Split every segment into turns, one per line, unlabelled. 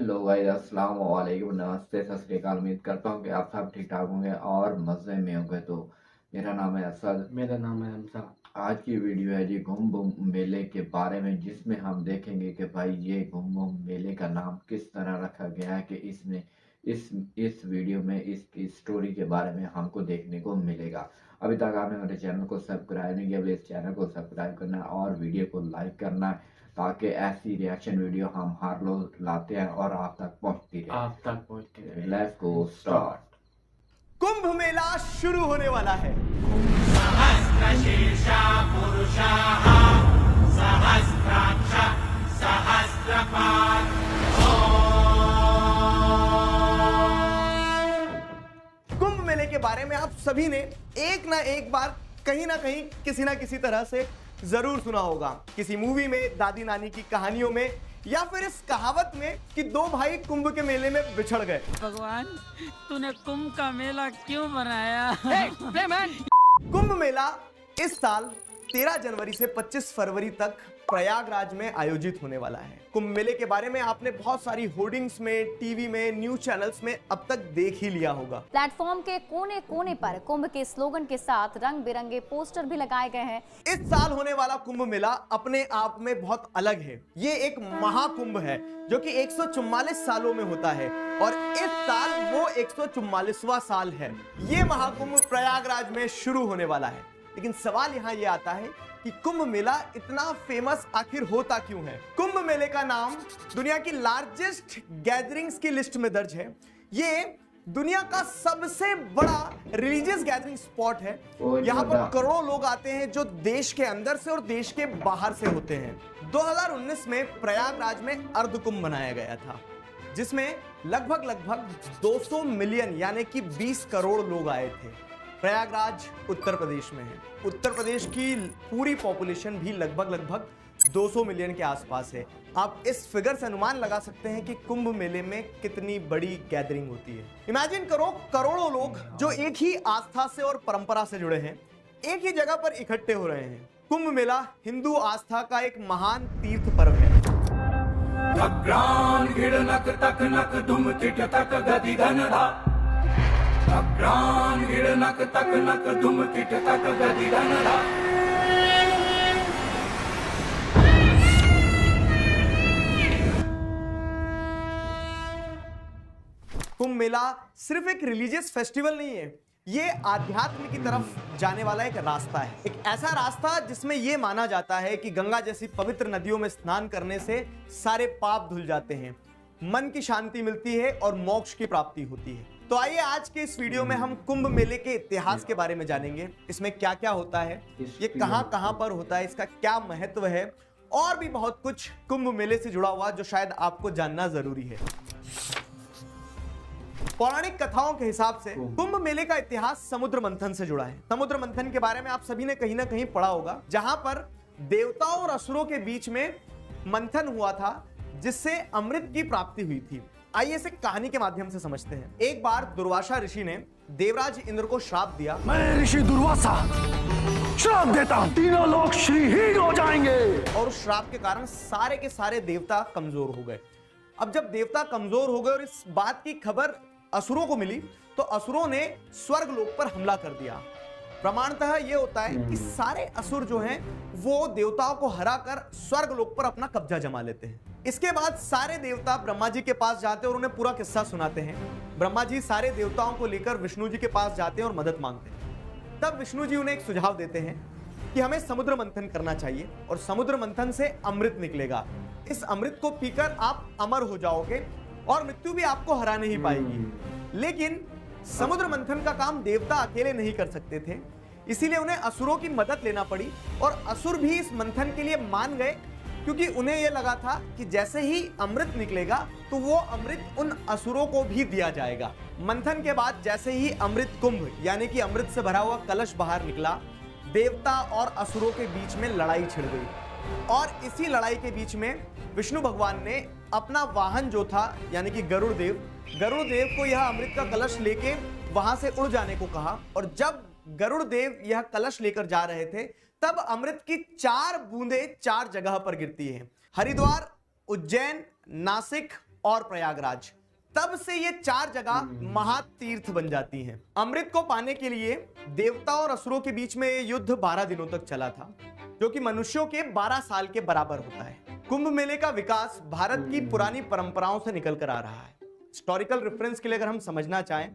Hello guys, अस्सलाम वालेकुम, नमस्ते, सत श्री अकाल। उम्मीद करता हूँ कि आप सब ठीक ठाक होंगे और मज़े में होंगे। तो मेरा नाम है असद।
मेरा नाम है हमजा।
आज की वीडियो है जी कुंभ मेले के बारे में, जिसमें हम देखेंगे कि भाई ये कुंभ मेले का नाम किस तरह रखा गया है कि इसमें इस वीडियो में इसकी स्टोरी के बारे में हमको देखने को मिलेगा। अभी तक आपने मेरे चैनल को सब्सक्राइब नहीं किया, प्लीज़ चैनल को सब्सक्राइब करना और वीडियो को लाइक करना है, ताकि ऐसी रिएक्शन वीडियो हम हर रोज लाते हैं और आप तक पहुंचती रहे। Let's go start.
Kumbh Mela शुरू होने वाला है।
सहस्रशीर्षा पुरुषाः सहस्राक्ष सहस्रपाद।
कुंभ मेले के बारे में आप सभी ने एक ना एक बार कहीं ना कहीं किसी ना किसी तरह से जरूर सुना होगा। किसी मूवी में, दादी नानी की कहानियों में, या फिर इस कहावत में कि दो भाई कुंभ के मेले में बिछड़ गए।
भगवान, तूने कुंभ का मेला क्यों बनाया?
कुंभ मेला इस साल 13 जनवरी से 25 फरवरी तक प्रयागराज में आयोजित होने वाला है। कुंभ मेले के बारे में आपने बहुत सारी होर्डिंग्स में, टीवी में, न्यूज चैनल्स में अब तक देख ही लिया होगा।
प्लेटफॉर्म के कोने कोने पर कुंभ के स्लोगन के साथ रंग बिरंगे पोस्टर भी लगाए गए हैं।
इस साल होने वाला कुंभ मेला अपने आप में बहुत अलग है। ये एक महाकुंभ है जो कि 144 सालों में होता है और इस साल वो 144वां साल है। ये महाकुंभ प्रयागराज में शुरू होने वाला है। लेकिन सवाल यहाँ ये आता है कि कुंभ मेला इतना फेमस आखिर होता क्यों है? कुंभ मेले का नाम दुनिया की लार्जेस्ट गैदरिंग्स की लिस्ट में दर्ज है। ये दुनिया का सबसे बड़ा रिलीजियस गैदरिंग स्पॉट है। यहाँ पर करोड़ों लोग आते हैं जो देश के अंदर से और देश के बाहर से होते हैं। 2019 में प्रयागराज में अर्ध कुंभ मनाया गया था, जिसमें लगभग 200 मिलियन यानी कि 20 करोड़ लोग आए थे। प्रयागराज उत्तर प्रदेश में है। उत्तर प्रदेश की पूरी पॉपुलेशन भी लगभग 200 मिलियन के आसपास है। आप इस फिगर से अनुमान लगा सकते हैं कि कुंभ मेले में कितनी बड़ी गैदरिंग होती है। इमेजिन करो, करोड़ों लोग जो एक ही आस्था से और परंपरा से जुड़े हैं, एक ही जगह पर इकट्ठे हो रहे हैं। कुंभ मेला हिंदू आस्था का एक महान तीर्थ पर्व है।
अग्रान गिड़नक तकनक धुम चिट तक गति घनधा। अग्रान गिड़नक तकनक धुम चिट तक गति घनधा।
कुंभ मेला सिर्फ एक रिलीजियस फेस्टिवल नहीं है, ये आध्यात्म की तरफ जाने वाला एक रास्ता है। एक ऐसा रास्ता जिसमें यह माना जाता है कि गंगा जैसी पवित्र नदियों में स्नान करने से सारे पाप धुल जाते हैं, मन की शांति मिलती है और मोक्ष की प्राप्ति होती है। तो आइए आज के इस वीडियो में हम कुंभ मेले के इतिहास के बारे में जानेंगे। इसमें क्या क्या होता है, ये कहां पर होता है, इसका क्या महत्व है और भी बहुत कुछ कुंभ मेले से जुड़ा हुआ जो शायद आपको जानना जरूरी है। पौराणिक कथाओं के हिसाब से कुंभ मेले का इतिहास समुद्र मंथन से जुड़ा है। समुद्र मंथन के बारे में आप सभी ने कहीं ना कहीं पढ़ा होगा, जहां पर देवताओं और असुरों के बीच में मंथन हुआ था, जिससे अमृत की प्राप्ति हुई थी। आइए इसे कहानी के माध्यम से समझते हैं। एक बार दुर्वासा ऋषि ने देवराज इंद्र को श्राप दिया।
मैं ऋषि दुर्वासा श्राप देता हूं, तीनों लोग श्रीहीन हो जाएंगे।
और उस श्राप के कारण सारे के सारे देवता कमजोर हो गए। अब जब देवता कमजोर हो गए और इस बात की खबर असुरों को मिली, तो असुरों ने स्वर्ग लोक पर हमला कर दिया। प्रमाणतः यह होता है कि सारे असुर जो हैं वो देवताओं को हराकर स्वर्ग लोक पर अपना कब्जा जमा लेते हैं। इसके बाद सारे देवता ब्रह्मा जी के पास जाते हैं और उन्हें पूरा किस्सा सुनाते हैं। ब्रह्मा जी सारे देवताओं को लेकर विष्णु जी के पास जाते हैं और मदद मांगते हैं। तब विष्णु जी उन्हें एक सुझाव देते हैं कि हमें समुद्र मंथन करना चाहिए और समुद्र मंथन से अमृत निकलेगा। इस अमृत को पीकर आप अमर हो जाओगे और मृत्यु भी आपको हरा नहीं पाएगी। लेकिन समुद्र मंथन का काम देवता अकेले नहीं कर सकते थे, इसीलिए उन्हें असुरों की मदद लेना पड़ी और असुर भी इस मंथन के लिए मान गए, क्योंकि उन्हें यह लगा था कि जैसे ही अमृत निकलेगा तो वो अमृत उन असुरों को भी दिया जाएगा। मंथन के बाद जैसे ही अमृत कुंभ यानी कि अमृत से भरा हुआ कलश बाहर निकला, देवता और असुरों के बीच में लड़ाई छिड़ गई। और इसी लड़ाई के बीच में विष्णु भगवान ने अपना वाहन जो था यानी कि गरुड़ देव को यह अमृत का कलश लेके वहां से उड़ जाने को कहा। और जब गरुड़ देव यह कलश लेकर जा रहे थे, तब अमृत की 4 बूंदें 4 जगह पर गिरती हैं। हरिद्वार, उज्जैन, नासिक और प्रयागराज। तब से ये 4 जगह महातीर्थ बन जाती हैं। अमृत को पाने के लिए देवता और असुरों के बीच में ये युद्ध 12 दिनों तक चला था, जो कि मनुष्यों के 12 साल के बराबर होता है। कुंभ मेले का विकास भारत की पुरानी परंपराओं से निकल कर आ रहा है। हिस्टोरिकल रेफरेंस के लिए अगर हम समझना चाहें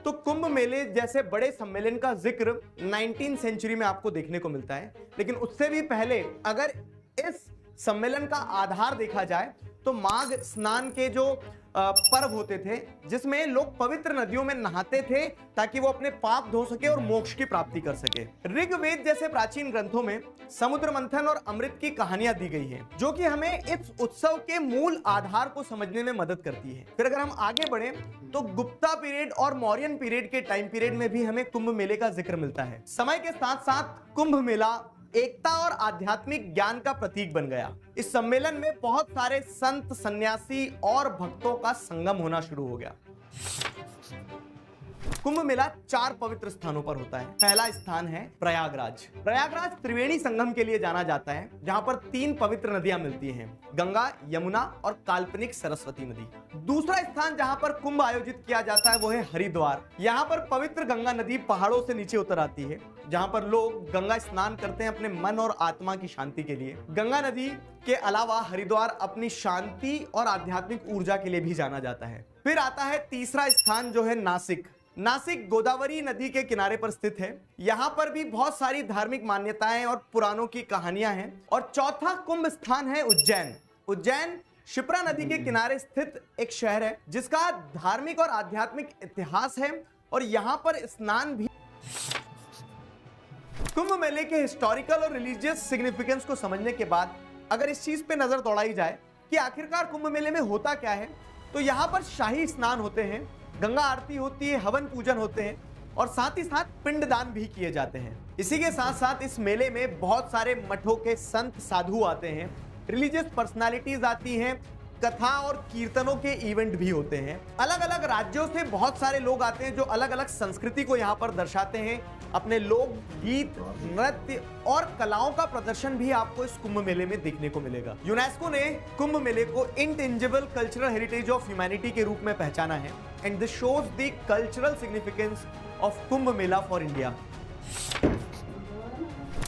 तो कुंभ मेले जैसे बड़े सम्मेलन का जिक्र 19वीं सेंचुरी में आपको देखने को मिलता है, लेकिन उससे भी पहले अगर इस सम्मेलन का आधार देखा जाए तो माघ स्नान के जो पर्व होते थे, जिसमें लोग पवित्र नदियों में नहाते थे ताकि वो अपने पाप धो सके और मोक्ष की प्राप्ति कर सके। ऋग्वेद जैसे प्राचीन ग्रंथों में समुद्र मंथन और अमृत की कहानियां दी गई हैं, जो कि हमें इस उत्सव के मूल आधार को समझने में मदद करती है। फिर अगर हम आगे बढ़े तो गुप्ता पीरियड और मौर्यन पीरियड के टाइम पीरियड में भी हमें कुंभ मेले का जिक्र मिलता है। समय के साथ साथ कुंभ मेला एकता और आध्यात्मिक ज्ञान का प्रतीक बन गया। इस सम्मेलन में बहुत सारे संत, सन्यासी और भक्तों का संगम होना शुरू हो गया। कुंभ मेला 4 पवित्र स्थानों पर होता है। पहला स्थान है प्रयागराज। प्रयागराज त्रिवेणी संगम के लिए जाना जाता है, जहां पर 3 पवित्र नदियां मिलती हैं, गंगा, यमुना और काल्पनिक सरस्वती नदी। दूसरा स्थान जहां पर कुंभ आयोजित किया जाता है वो है हरिद्वार। यहाँ पर पवित्र गंगा नदी पहाड़ों से नीचे उतर आती है, जहां पर लोग गंगा स्नान करते हैं अपने मन और आत्मा की शांति के लिए। गंगा नदी के अलावा हरिद्वार अपनी शांति और आध्यात्मिक ऊर्जा के लिए भी जाना जाता है। फिर आता है तीसरा स्थान जो है नासिक। नासिक गोदावरी नदी के किनारे पर स्थित है। यहाँ पर भी बहुत सारी धार्मिक मान्यताएं और पुराणों की कहानियां हैं। और चौथा कुंभ स्थान है उज्जैन। उज्जैन शिप्रा नदी के किनारे स्थित एक शहर है, जिसका धार्मिक और आध्यात्मिक इतिहास है और यहाँ पर स्नान भी। कुंभ मेले के हिस्टोरिकल और रिलीजियस सिग्निफिकेंस को समझने के बाद अगर इस चीज पे नजर दौड़ाई जाए कि आखिरकार कुंभ मेले में होता क्या है, तो यहाँ पर शाही स्नान होते हैं, गंगा आरती होती है, हवन पूजन होते हैं और साथ ही साथ पिंडदान भी किए जाते हैं। इसी के साथ साथ इस मेले में बहुत सारे मठों के संत साधु आते हैं, रिलीजियस पर्सनालिटीज आती हैं, कथा और कीर्तनों के इवेंट भी होते हैं। अलग अलग राज्यों से बहुत सारे लोग आते हैं जो अलग अलग संस्कृति को यहाँ पर दर्शाते हैं। अपने लोक गीत, नृत्य और कलाओं का प्रदर्शन भी आपको इस कुंभ मेले में देखने को मिलेगा। यूनेस्को ने कुंभ मेले को intangible cultural heritage of humanity के रूप में पहचाना है and this shows the cultural significance of Kumbh Mela for India.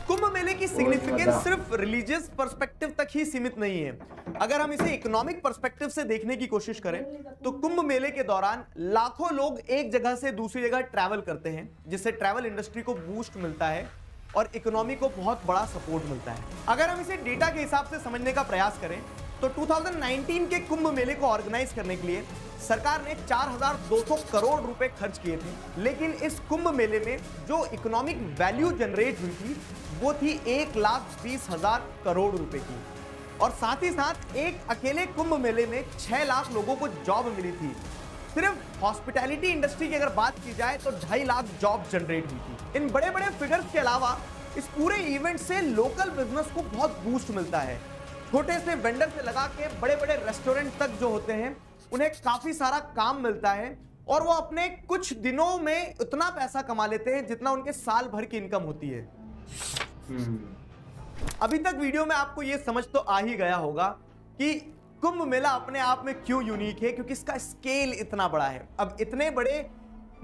Kumbh मेले की सिग्निफिकेंस सिर्फ रिलीजियस पर्सपेक्टिव तक ही सीमित नहीं है। अगर हम इसे इकोनॉमिक पर्सपेक्टिव से देखने की कोशिश करें तो कुंभ मेले के दौरान लाखों लोग एक जगह से दूसरी जगह ट्रैवल करते हैं, जिससे ट्रैवल इंडस्ट्री को बूस्ट मिलता है और इकोनॉमी को बहुत बड़ा सपोर्ट मिलता है। अगर हम इसे डेटा के हिसाब से समझने का प्रयास करें तो 2019 के कुंभ मेले को ऑर्गेनाइज करने के लिए सरकार ने 4,200 करोड़ रुपए खर्च किए थे, लेकिन इस कुंभ मेले में जो इकोनॉमिक वैल्यू जनरेट हुई थी वो थी 1,20,000 करोड़ रुपए की। और साथ ही साथ एक अकेले कुंभ मेले में 6 लाख लोगों को जॉब मिली थी। सिर्फ हॉस्पिटैलिटी इंडस्ट्री की अगर बात की जाए तो 2.5 लाख जॉब जनरेट हुई थी। इन बड़े बड़े फिगर्स के अलावा इस पूरे इवेंट से लोकल बिजनेस को बहुत बूस्ट मिलता है। छोटे से वेंडर से लगा के बड़े बड़े रेस्टोरेंट तक जो होते हैं उन्हें काफी सारा काम मिलता है और वो अपने कुछ दिनों में उतना पैसा कमा लेते हैं जितना उनके साल भर की इनकम होती है। अभी तक वीडियो में आपको ये समझ तो आ ही गया होगा कि कुंभ मेला अपने आप में क्यों यूनिक है, क्योंकि इसका स्केल इतना बड़ा है। अब इतने बड़े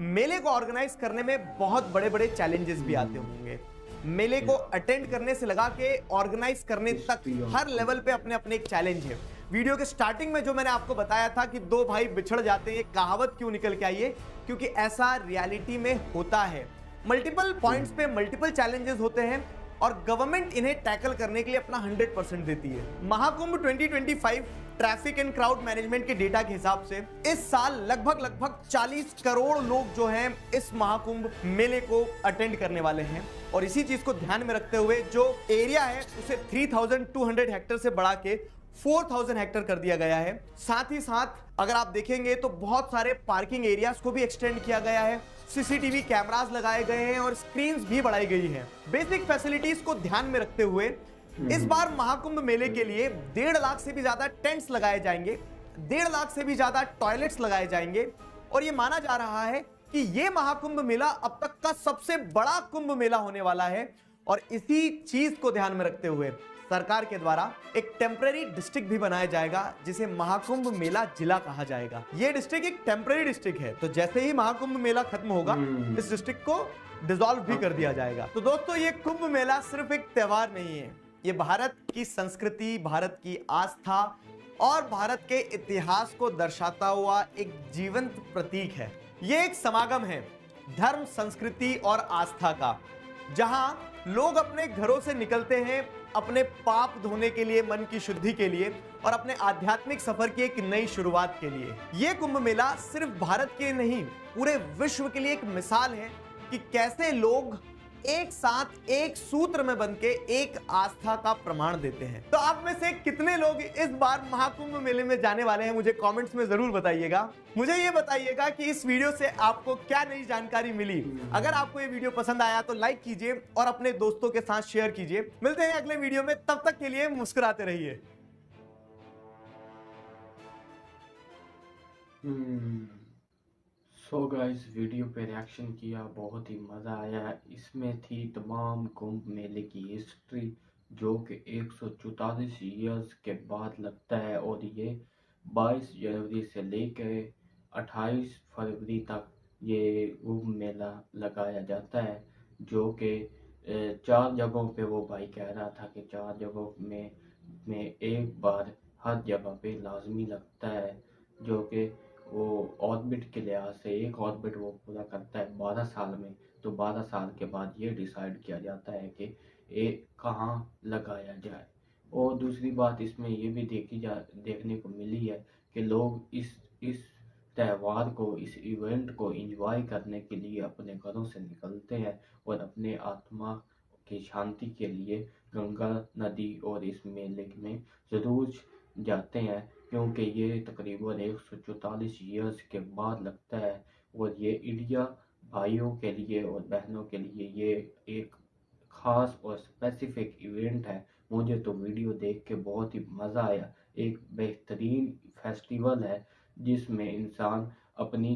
मेले को ऑर्गेनाइज करने में बहुत बड़े बड़े चैलेंजेस भी आते होंगे। मेले को अटेंड करने से लगा के ऑर्गेनाइज करने तक हर लेवल पे अपने अपने एक चैलेंज है। वीडियो के स्टार्टिंग में जो मैंने आपको बताया था कि 2 भाई बिछड़ जाते हैं, कहावत क्यों निकल के आई है, क्योंकि ऐसा रियलिटी में होता है। मल्टीपल पॉइंट्स पे मल्टीपल चैलेंजेस होते हैं और गवर्नमेंट इन्हें टैकल करने के लिए अपना 100% देती है। Mahakumbh 2025 traffic and crowd management के डेटा के हिसाब से इस साल लगभग 40 करोड़ लोग जो हैं इस महाकुंभ मेले को अटेंड करने वाले हैं। और इसी चीज को ध्यान में रखते हुए जो एरिया है उसे 3,200 हेक्टेयर से बढ़ा के 4,000 हेक्टेयर कर दिया गया है। साथ ही साथ अगर आप देखेंगे तो बहुत सारे पार्किंग एरियाज को भी एक्सटेंड किया गया है, सीसीटीवी कैमरास लगाए गए हैं और स्क्रीन्स भी बढ़ाई गई हैं। बेसिक फैसिलिटीज को ध्यान में रखते हुए इस बार महाकुंभ मेले के लिए 1.5 लाख से भी ज्यादा टेंट्स लगाए जाएंगे, 1.5 लाख से भी ज्यादा टॉयलेट्स लगाए जाएंगे और ये माना जा रहा है कि ये महाकुंभ मेला अब तक का सबसे बड़ा कुंभ मेला होने वाला है। और इसी चीज को ध्यान में रखते हुए सरकार के द्वारा एक टेम्पररी डिस्ट्रिक्ट भी बनाया जाएगा जिसे महाकुंभ मेला जिला कहा जाएगा। ये डिस्ट्रिक्ट एक टेम्पररी डिस्ट्रिक्ट है, तो जैसे ही महाकुंभ मेला खत्म होगा इस डिस्ट्रिक्ट को डिसॉल्व भी कर दिया जाएगा। तो दोस्तों, ये कुंभ मेला सिर्फ एक त्योहार नहीं है, ये भारत की संस्कृति, भारत की आस्था और भारत के इतिहास को दर्शाता हुआ एक जीवंत प्रतीक है। ये एक समागम है धर्म, संस्कृति और आस्था का, जहां लोग अपने घरों से निकलते हैं अपने पाप धोने के लिए, मन की शुद्धि के लिए और अपने आध्यात्मिक सफर की एक नई शुरुआत के लिए। यह कुंभ मेला सिर्फ भारत के नहीं, पूरे विश्व के लिए एक मिसाल है कि कैसे लोग एक साथ एक सूत्र में बनके एक आस्था का प्रमाण देते हैं। तो आप में से कितने लोग इस बार महाकुंभ मेले में जाने वाले हैं, मुझे कमेंट्स में जरूर बताइएगा। मुझे ये बताइएगा कि इस वीडियो से आपको क्या नई जानकारी मिली। अगर आपको ये वीडियो पसंद आया तो लाइक कीजिए और अपने दोस्तों के साथ शेयर कीजिए। मिलते हैं अगले वीडियो में, तब तक के लिए मुस्कुराते रहिए।
सो गाइस, वीडियो पे रिएक्शन किया, बहुत ही मज़ा आया। इसमें थी तमाम कुंभ मेले की हिस्ट्री, जो कि 144 ईयर्स के बाद लगता है और ये 22 जनवरी से लेकर 28 फरवरी तक ये कुंभ मेला लगाया जाता है, जो कि 4 जगहों पे वो भाई कह रहा था कि 4 जगहों में एक बार हर जगह पे लाजमी लगता है, जो कि वो ऑर्बिट के लिहाज से एक ऑर्बिट वो पूरा करता है 12 साल में। तो 12 साल के बाद ये डिसाइड किया जाता है कि ये कहाँ लगाया जाए। और दूसरी बात इसमें ये भी देखने को मिली है कि लोग इस त्यौहार को, इस इवेंट को एंजॉय करने के लिए अपने घरों से निकलते हैं और अपने आत्मा की शांति के लिए गंगा नदी और इस मेले में ज़रूर जाते हैं, क्योंकि ये तकरीबन 144 ईयर्स के बाद लगता है। और ये इंडिया भाइयों के लिए और बहनों के लिए ये एक ख़ास और स्पेसिफिक इवेंट है। मुझे तो वीडियो देख के बहुत ही मज़ा आया। एक बेहतरीन फेस्टिवल है जिसमें इंसान अपनी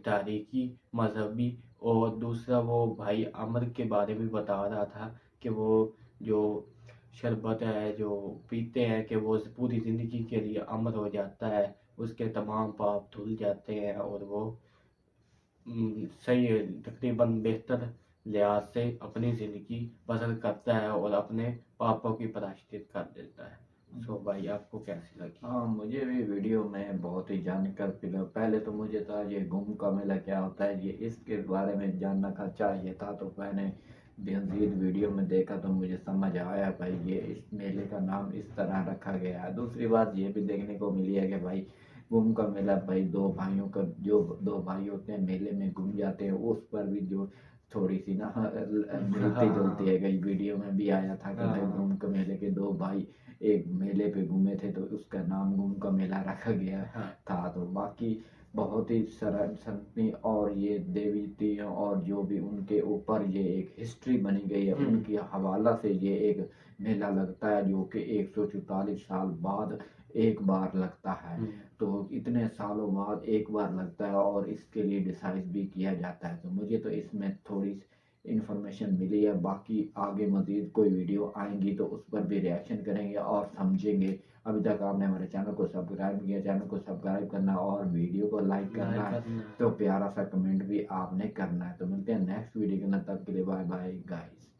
तारीखी, मजहबी और दूसरा वो भाई अमर के बारे में बता रहा था कि वो जो शरबत है जो पीते हैं कि वो पूरी ज़िंदगी के लिए अमर हो जाता है, उसके तमाम पाप धुल जाते हैं और वो सही तकरीबन बेहतर लिहाज से अपनी ज़िंदगी बसर करता है और अपने पापों की प्रायश्चित कर देता है। सो भाई, आपको कैसी लगी?
हाँ, मुझे भी वीडियो में बहुत ही जानकर पहले तो मुझे था ये कुंभ का मेला क्या होता है, ये इसके बारे में जानना का चाहिए था। तो मैंने बेनज़ीर वीडियो में देखा तो मुझे समझ आया भाई ये इस मेले का नाम इस तरह रखा गया है। दूसरी बात ये भी देखने को मिली है कि भाई कुंभ का मेला भाई दो भाइयों का, जो दो भाई होते हैं मेले में घूम जाते हैं, उस पर भी जो थोड़ी सी ना मिलती जुलती है। कई वीडियो में भी आया था कि भाई कुंभ के मेले के दो भाई एक मेले पे घूमे थे तो उसका नाम कुंभ का मेला रखा गया था। तो बाकी बहुत ही सरासनी और ये देवी और जो भी उनके ऊपर ये एक हिस्ट्री बनी गई है, उनकी हवाला से ये एक मेला लगता है जो कि 144 साल बाद एक बार लगता है। तो इतने सालों बाद एक बार लगता है और इसके लिए डिसाइड भी किया जाता है। तो मुझे तो इसमें थोड़ी इन्फॉर्मेशन मिली है। बाकी आगे मज़ीद कोई वीडियो आएंगी तो उस पर भी रिएक्शन करेंगे और समझेंगे। अभी तक आपने हमारे चैनल को सब्सक्राइब किया, चैनल को सब्सक्राइब करना और वीडियो को लाइक करना है, तो प्यारा सा कमेंट भी आपने करना है। तो मिलते हैं नेक्स्ट वीडियो के अंदर, तब के लिए बाय बाय गाइस।